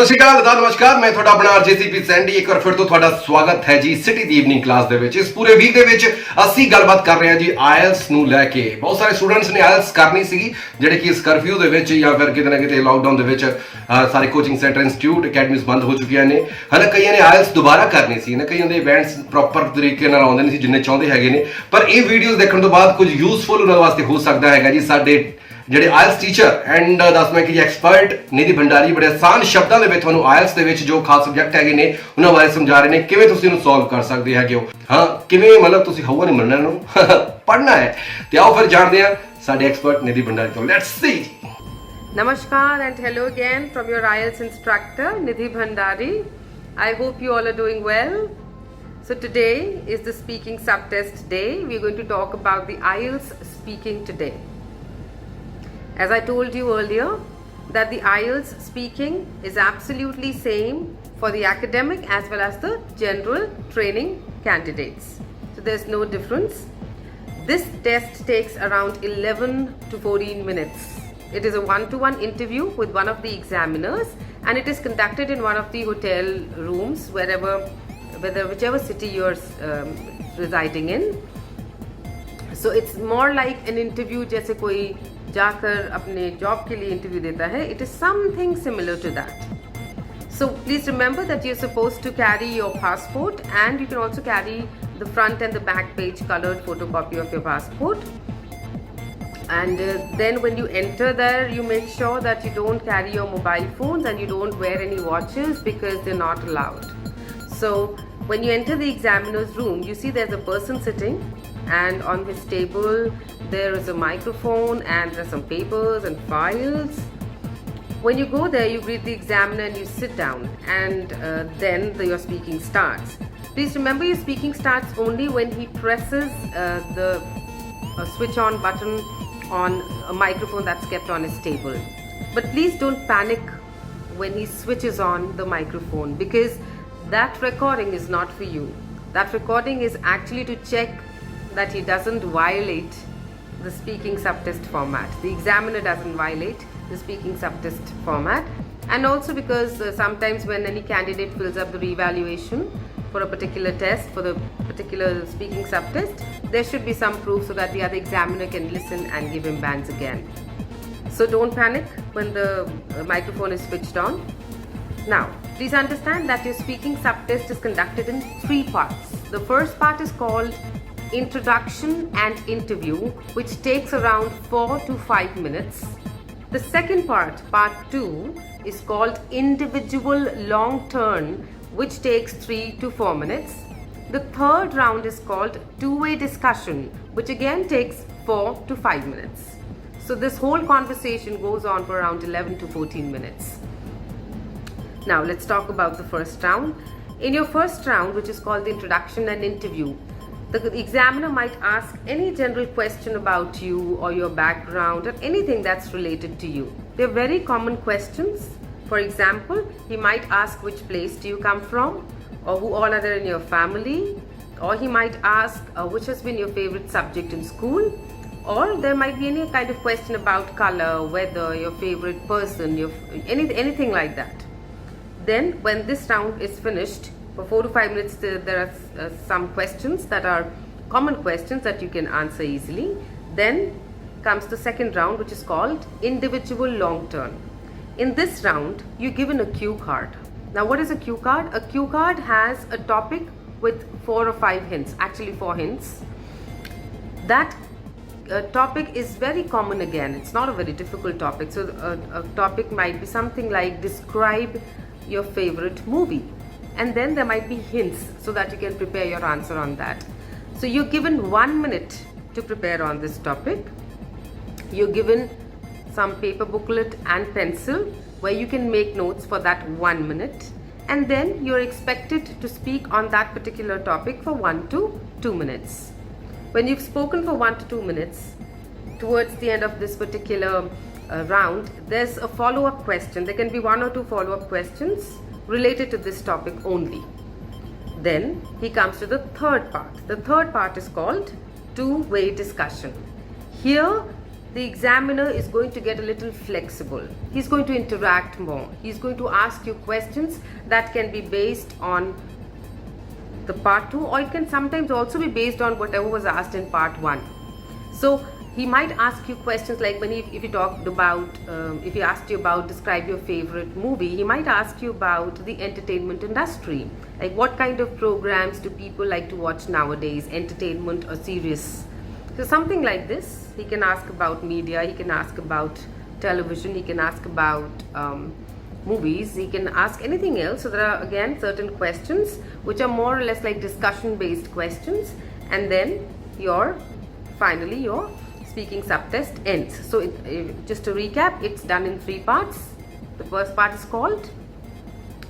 ਸਤਿ ਸ਼੍ਰੀ ਅਕਾਲ ਨਮਸਕਾਰ ਮੈਂ ਤੁਹਾਡਾ ਆਪਣਾ ਆਰਜੇਸੀਪੀ ਸੈਂਡੀ ਇੱਕ ਵਾਰ ਫਿਰ ਤੋਂ ਤੁਹਾਡਾ ਸਵਾਗਤ ਹੈ ਜੀ ਸਿਟੀ ਦੀ ਈਵਨਿੰਗ ਕਲਾਸ ਦੇ ਵਿੱਚ। ਇਸ ਪੂਰੇ ਵੀਕ ਦੇ ਵਿੱਚ ਅਸੀਂ ਗੱਲਬਾਤ ਕਰ ਰਹੇ ਹਾਂ ਜੀ ਆਇਲਸ ਨੂੰ ਲੈ ਕੇ। ਬਹੁਤ ਸਾਰੇ ਸਟੂਡੈਂਟਸ ਨੇ ਆਇਲਸ ਕਰਨੀ ਸੀਗੀ ਜਿਹੜੇ ਕਿ ਇਸ ਕਰਫਿਊ ਦੇ ਵਿੱਚ ਜਾਂ ਫਿਰ ਕਿਤੇ ਨਾ ਕਿਤੇ ਲਾਕਡਾਊਨ ਦੇ ਵਿੱਚ ਸਾਰੇ ਕੋਚਿੰਗ ਸੈਂਟਰ ਇੰਸਟੀਚਿਊਟ ਅਕੈਡਮੀਜ਼ ਬੰਦ ਹੋ ਚੁੱਕੀਆਂ ਨੇ। ਹਾਲੇ ਕਈਆਂ ਨੇ ਆਇਲਸ ਦੁਬਾਰਾ ਕਰਨੀ ਸੀ ਨਾ, ਕਈਆਂ ਦੇ ਇਵੈਂਟਸ ਪ੍ਰੋਪਰ ਤਰੀਕੇ ਨਾਲ ਆਉਂਦੇ ਨਹੀਂ ਸੀ ਜਿੰਨੇ ਚਾਹੁੰਦੇ ਹੈਗੇ ਨੇ। ਪਰ ਇਹ ਵੀਡੀਓਜ਼ ਦੇਖਣ ਤੋਂ ਬਾਅਦ ਕੁਝ ਯੂਜ਼ਫੁਲ ਉਹਨਾਂ ਵਾਸਤੇ ਹੋ ਸਕਦਾ ਹੈਗਾ ਜੀ। ਸਾਡੇ ਜਿਹੜੇ ਆਇਲਸ ਟੀਚਰ ਐਂਡ ਦੱਸਣਾ ਕਿ ਐਕਸਪਰਟ ਨਿਧੀ ਭੰਡਾਰੀ ਬੜੇ ਆਸਾਨ ਸ਼ਬਦਾਂ ਦੇ ਵਿੱਚ ਤੁਹਾਨੂੰ ਆਇਲਸ ਦੇ ਵਿੱਚ ਜੋ ਖਾਸ ਸਬਜੈਕਟ ਹੈਗੇ ਨੇ ਉਹਨਾਂ ਬਾਰੇ ਸਮਝਾ ਰਹੇ ਨੇ, ਕਿਵੇਂ ਤੁਸੀਂ ਇਹਨੂੰ ਸੋਲਵ ਕਰ ਸਕਦੇ ਹੈਗੇ ਹੋ। ਹਾਂ, ਕਿਵੇਂ ਮਤਲਬ ਤੁਸੀਂ ਹਵਾ ਨਹੀਂ ਮੰਨਣਾ ਇਹਨੂੰ ਪੜ੍ਹਨਾ ਹੈ। ਤੇ ਆਓ ਫਿਰ ਜਾਣਦੇ ਹਾਂ ਸਾਡੇ ਐਕਸਪਰਟ ਨਿਧੀ ਭੰਡਾਰੀ ਤੋਂ। Let's see. Namaskar and hello again from your IELTS instructor Nidhi Bhandari. I hope you all are doing well. So today is the speaking subtest day. We are going to talk about the IELTS speaking today. As I told you earlier that the IELTS speaking is absolutely same for the academic as well as the general training candidates. So there's no difference. This test takes around 11 to 14 minutes. It is a one-to-one interview with one of the examiners and it is conducted in one of the hotel rooms whichever city you're residing in. So it's more like an interview जैसे कोई जाकर अपने job के लिए interview देता है. It is something similar to that. So please remember that you're supposed to carry your passport and you can also carry the front and the back page colored photocopy of your passport. And then when you enter there, you make sure that you don't carry your mobile phones and you don't wear any watches because they're not allowed. So when you enter the examiner's room, you see there's a person sitting and on his table there is a microphone and there's some papers and files. When you go there, you greet the examiner and you sit down and then your speaking starts. Please remember your speaking starts only when he presses the switch on button on a microphone that's kept on his table. But please don't panic when he switches on the microphone because that recording is not for you. That recording is actually to check that he doesn't violate the speaking subtest format. The examiner doesn't violate the speaking subtest format. And also because sometimes when any candidate fills up the revaluation for a particular test, for the particular speaking subtest, there should be some proof so that the other examiner can listen and give him bands again. So don't panic when the microphone is switched on. Now, please understand that your speaking subtest is conducted in 3 parts. The first part is called introduction and interview, which takes around 4 to 5 minutes. The second part, part 2, is called individual long turn, which takes 3 to 4 minutes. The third round is called two-way discussion, which again takes 4 to 5 minutes. So this whole conversation goes on for around 11 to 14 minutes. Now let's talk about the first round. In your first round, which is called the introduction and interview, the examiner might ask any general question about you or your background or anything that's related to you. They're very common questions. For example, he might ask which place do you come from, or who all are there in your family, or he might ask which has been your favorite subject in school, or there might be any kind of question about color, weather, your favorite person, anything like that. Then when this round is finished, for 4 to 5 minutes there are some questions that are common questions that you can answer easily. Then comes the second round, which is called individual long turn. In this round, you're given a cue card. Now what is a cue card? A cue card has a topic with 4 or 5 hints, actually 4 hints. That topic is very common again. It's not a very difficult topic. So a topic might be something like describe your favorite movie. And then there might be hints so that you can prepare your answer on that. So you're given 1 minute to prepare on this topic. You're given some paper booklet and pencil where you can make notes for that 1 minute. And then you're expected to speak on that particular topic for 1 to 2 minutes. When you've spoken for 1 to 2 minutes, towards the end of this particular round, there's a follow-up question. There can be 1 or 2 follow-up questions related to this topic only. Then he comes to the third part. The third part is called two-way discussion. Here the examiner is going to get a little flexible. He's going to interact more. He's going to ask you questions that can be based on the part 2, or it can sometimes also be based on whatever was asked in part 1. So he might ask you questions like if he talked about, if he asked you about describe your favorite movie, he might ask you about the entertainment industry. Like what kind of programs do people like to watch nowadays, entertainment or serious? So something like this. He can ask about media, he can ask about television, he can ask about movies, he can ask anything else. So there are again certain questions which are more or less like discussion based questions, and then finally your speaking subtest ends. So just to recap, it's done in 3 parts. The first part is called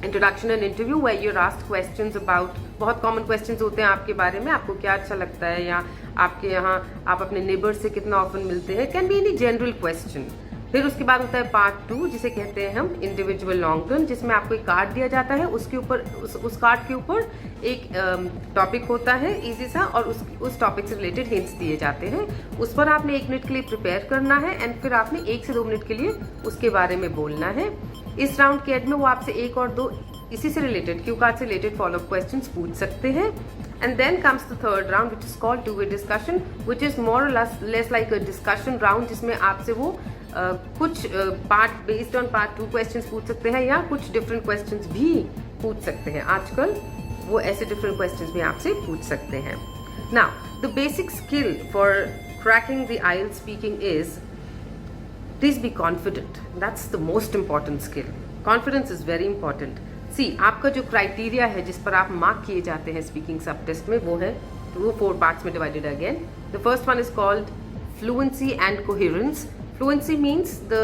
introduction and interview, where you're asked questions about, बहुत common questions होते हैं आपके बारे में, आपको क्या अच्छा लगता है, या आपके यहाँ आप अपने नेबर से कितना ऑफन मिलते हैं, can be any general question. फिर उसके बाद होता है पार्ट 2, जिसे कहते हैं हम इंडिविजुअल लॉन्ग टर्न, जिसमें आपको एक कार्ड दिया जाता है, उसके ऊपर उस कार्ड के ऊपर एक टॉपिक होता है इजी सा, और उस टॉपिक से रिलेटेड हिंट्स दिए जाते हैं. उस पर आपने 1 मिनट के लिए प्रिपेयर करना है, एंड फिर आपने 1 से 2 मिनट के लिए उसके बारे में बोलना है. इस राउंड के एंड में वो आपसे 1 और 2 इसी से रिलेटेड, क्यू कार्ड से रिलेटेड फॉलोअप क्वेश्चंस पूछ सकते हैं. And then comes the third round which is called two way discussion, which is more or less like a discussion round, जिसमें आपसे वो कुछ part based on part 2 questions पूछ सकते हैं, या कुछ डिफरेंट क्वेश्चंस भी पूछ सकते हैं. आजकल वो ऐसे डिफरेंट क्वेश्चंस भी आपसे पूछ सकते हैं. Now the basic skill for cracking the IELTS speaking is please be confident. That's the most important skill. Confidence is very important. See, आपका जो क्राइटेरिया है जिस पर आप मार्क किए जाते हैं स्पीकिंग सब टेस्ट में, वो है 4 पार्ट्स में divided again. The first one is called fluency and coherence. Fluency means the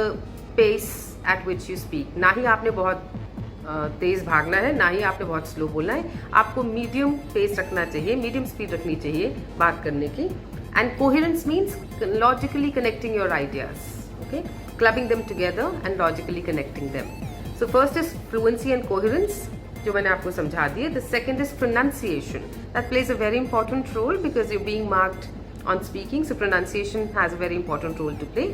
pace at which you speak. ना ही आपने बहुत तेज भागना है, ना ही आपने बहुत स्लो बोलना है. आपको मीडियम पेस रखना चाहिए, मीडियम स्पीड रखनी चाहिए बात करने की. And coherence means logically connecting your ideas. Okay, clubbing them together and logically connecting them. So first is fluency and coherence, जो मैंने आपको समझा दिए. The second is pronunciation. That plays a very important role because you're being marked on speaking, so pronunciation has a very important role to play.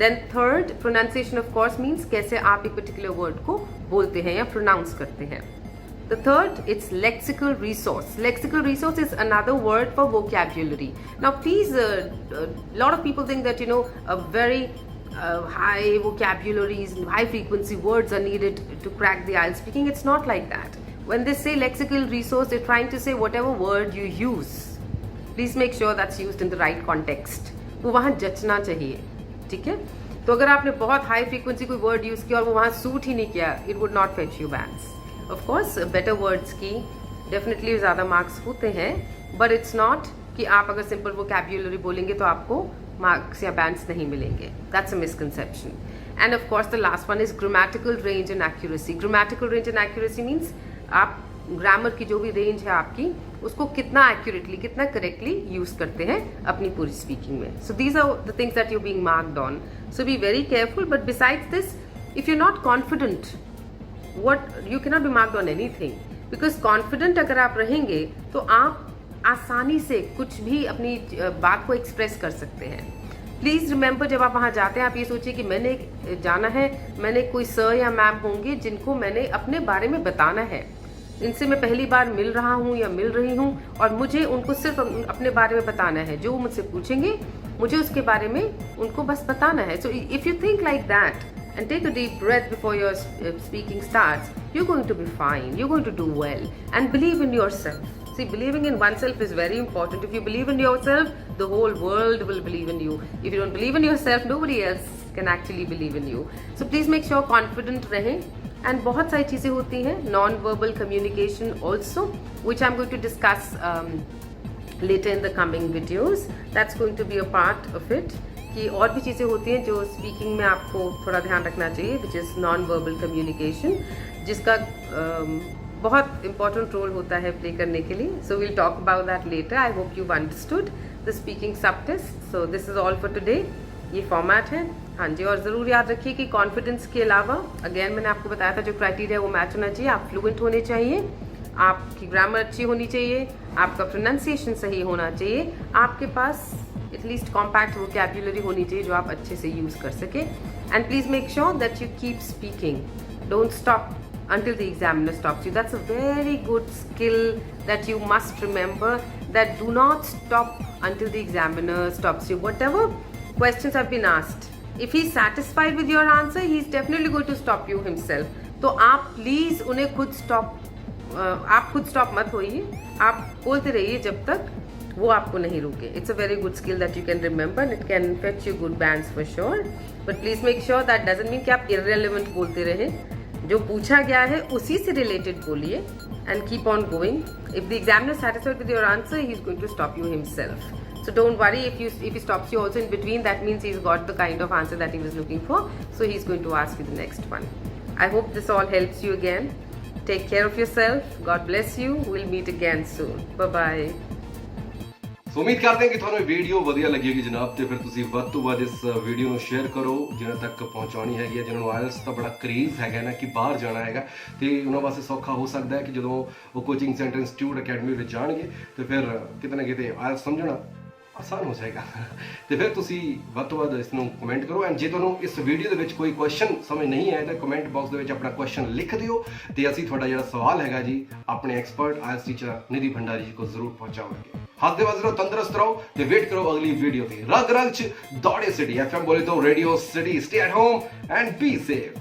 Then third, pronunciation of course means कैसे आप एक particular word को बोलते हैं या pronounce करते हैं. The third, it's lexical resource. Lexical resource is another word for vocabulary. Now please, lot of people think that a very high vocabularies and high frequency words are needed to crack the IELTS speaking. It's not like that. When they say lexical resource, they're trying to say whatever word you use, please make sure that's used in the right context. वो वहाँ जचना चाहिए, ठीक है. तो अगर आपने बहुत high frequency कोई वर्ड यूज किया और वो वहाँ सूट ही नहीं किया, it would not fetch you banks. Of course better words की डेफिनेटली ज़्यादा मार्क्स होते हैं, बट इट्स नॉट कि आप अगर सिंपल वोकैब्युलरी बोलेंगे तो आपको मार्क्स या बैंड्स नहीं मिलेंगे. That's a misconception. End of course the last one is grammatical range and accuracy. Grammatical range and accuracy means आप ग्रामर की जो भी रेंज है आपकी, उसको कितना एक्यूरेटली, कितना करेक्टली यूज करते हैं अपनी पूरी स्पीकिंग में. So these are the things that you being marked on. So be very careful. But besides this, if you not confident, what you can not be marked on anything. Because confident अगर आप रहेंगे तो आप आसानी से कुछ भी अपनी बात को एक्सप्रेस कर सकते हैं. प्लीज़ रिमेंबर, जब आप वहाँ जाते हैं आप ये सोचिए कि मैंने जाना है, मैंने कोई सर या मैम होंगे जिनको मैंने अपने बारे में बताना है. इनसे मैं पहली बार मिल रहा हूँ या मिल रही हूँ, और मुझे उनको सिर्फ अपने बारे में बताना है. जो मुझसे पूछेंगे मुझे उसके बारे में उनको बस बताना है. So if you think like that and take a deep breath before your speaking starts, you're going to be fine, you're going to do well, and believe in yourself. See, believing in oneself is very important. If you believe in yourself, the whole world will believe in you. If you don't believe in yourself, nobody else can actually believe in you. So please make sure confident रहें. And बहुत सारी चीज़ें होती हैं, non-verbal communication also, which I'm going to discuss later in the coming videos. That's going to be a part of it. कि और भी चीज़ें होती हैं जो स्पीकिंग में आपको थोड़ा ध्यान रखना चाहिए, which is non verbal communication, जिसका बहुत इंपॉर्टेंट रोल होता है प्ले करने के लिए. So we'll talk about that later. I hope you understood the speaking sub test. So this is all for today. ये फॉर्मेट है. हाँ जी, और ज़रूर याद रखिए कि कॉन्फिडेंस के अलावा, अगेन मैंने आपको बताया था, जो क्राइटेरिया वो मैच होना चाहिए. आप फ्लुएंट होने चाहिए, आपकी ग्रामर अच्छी होनी चाहिए, आपका प्रोनाउंसिएशन सही होना चाहिए, आपके पास एटलीस्ट कॉम्पैक्ट वोकैबुलरी होनी चाहिए जो आप अच्छे से यूज़ कर सके. And please make sure that you keep speaking. Don't stop until the examiner stops you. That's a very good skill that you must remember, that do not stop until the examiner stops you. Whatever questions have been asked, if he's satisfied with your answer, he's definitely going to stop you himself. तो आप please उन्हें खुद आप खुद stop मत होइए, आप बोलते रहिए जब तक वो आपको नहीं रोके. It's a very good skill that you can remember and it can fetch you good bands for sure. But please make sure that doesn't mean कि आप irrelevant बोलते रहे. जो पूछा गया है उसी से रिलेटेड बोलिए and keep on going. If the examiner satisfied with your answer he is going to stop you himself. So don't worry if he stops you also in between. That means he's got the kind of answer that he was looking for. So he's going to ask you the next one. I hope this all helps you again. Take care of yourself. God bless you. We'll meet again soon. Bye bye. ਸੋ ਉਮੀਦ ਕਰਦੇ ਹਾਂ ਕਿ ਤੁਹਾਨੂੰ ਇਹ video ਵਧੀਆ ਲੱਗੇਗੀ ਜਨਾਬ, ਤੇ ਫਿਰ ਤੁਸੀਂ ਵੱਧ ਤੋਂ ਵੱਧ ਇਸ ਵੀਡੀਓ ਨੂੰ ਸ਼ੇਅਰ ਕਰੋ ਜਿਹਨਾਂ ਤੱਕ ਪਹੁੰਚਾਉਣੀ ਹੈਗੀ ਹੈ, ਜਿਹਨਾਂ ਨੂੰ ਆਇਲਸ ਦਾ ਬੜਾ ਕਰੇਜ਼ ਹੈਗਾ ਨਾ ਕਿ ਬਾਹਰ ਜਾਣਾ ਹੈਗਾ, ਤੇ ਉਹਨਾਂ ਵਾਸਤੇ ਸੌਖਾ ਹੋ ਸਕਦਾ ਹੈ ਕਿ ਜਦੋਂ ਉਹ ਕੋਚਿੰਗ ਸੈਂਟਰ ਇੰਸਟੀਚਿਊਟ ਅਕੈਡਮੀ ਵਿੱਚ ਜਾਣਗੇ ਤੇ ਫਿਰ ਕਿਤੇ ਨਾ ਕਿਤੇ ਆਇਲਸ ਸਮਝਣਾ ਆਸਾਨ ਹੋ ਜਾਏਗਾ. ਤੇ ਫਿਰ ਤੁਸੀਂ ਵੱਧ ਤੋਂ ਵੱਧ ਇਸ ਨੂੰ ਕਮੈਂਟ ਕਰੋ. ਐਂਡ ਜੇ ਤੁਹਾਨੂੰ ਇਸ ਵੀਡੀਓ ਦੇ ਵਿੱਚ ਕੋਈ ਕੁਐਸਚਨ ਸਮਝ ਨਹੀਂ ਆਇਆ ਤਾਂ ਕਮੈਂਟ ਬਾਕਸ ਦੇ ਵਿੱਚ ਆਪਣਾ ਕੁਐਸਚਨ ਲਿਖ ਦਿਓ ਤੇ ਅਸੀਂ ਤੁਹਾਡਾ ਜਿਹੜਾ ਸਵਾਲ ਹੈਗਾ ਜੀ ਆਪਣੇ ਐਕਸਪਰਟ ਆਇਲਸ ਟੀਚਰ ਨਿਧੀ ਭੰਡਾਰੀ ਜੀ ਕੋਲ ਜ਼ਰੂਰ ਪਹੁੰਚਾਵਾਂਗੇ. ਹੱਸਦੇ ਵਸਦੇ ਰਹੋ, ਤੰਦਰੁਸਤ ਰਹੋ ਤੇ ਵੇਟ ਕਰੋ ਅਗਲੀ ਵੀਡੀਓ ਦੀ. ਰਗ ਰਗ ਚ ਦੌੜੇ ਸਿਟੀ FM ਬੋਲੇ ਤੋਂ radio city. Stay at home and be safe.